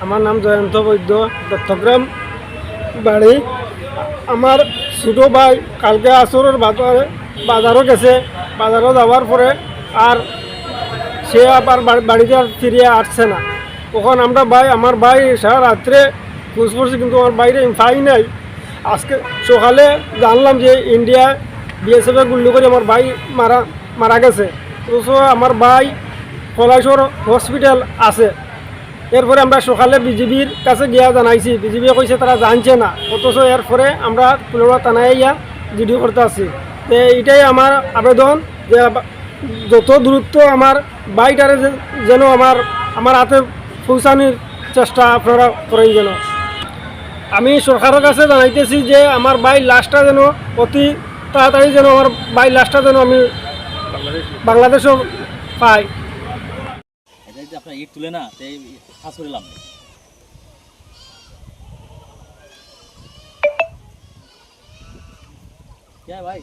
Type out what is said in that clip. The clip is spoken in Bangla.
আমার নাম জয়ন্ত বৈদ্য, দত্তগ্রাম বাড়ি। আমার ছোটো ভাই কালকে আসরের বাজারও গেছে, বাজারও যাওয়ার পরে আর সে আবার বাড়িতে আর ফিরিয়ে আসছে না। তখন আমার ভাই সারা রাত্রে খোঁজ করছে, কিন্তু আমার বাইরে পাই নাই। আজকে সকালে জানলাম যে ইন্ডিয়া বিএসএফে গুলি করে আমার ভাই মারা গেছে। অথচ আমার ভাই কলাইশোর হসপিটাল আছে। এরপরে আমরা সকালে বিজিবির কাছে গিয়া জানাইছি, বিজিবি কইছে তারা জানছে না। অথচ এরপরে আমরা পুনরায় থানায় ইয়া জিডি করতে আসছি। এইটাই আমার আবেদন যে যত দ্রুত আমার বাইকটারে যেন আমার হাতে পৌঁছানোর চেষ্টা আপনারা করেন। যেন আমি সরকারের কাছে জানাইতেছি যে আমার বাইক লাশটা যেন অতি তাড়াতাড়ি যেন আমার বাইক লাশটা যেন আমি বাংলাদেশও পাই। এটা যে আপনার ইট তুলে না তাই কাজ করলাম ভাই।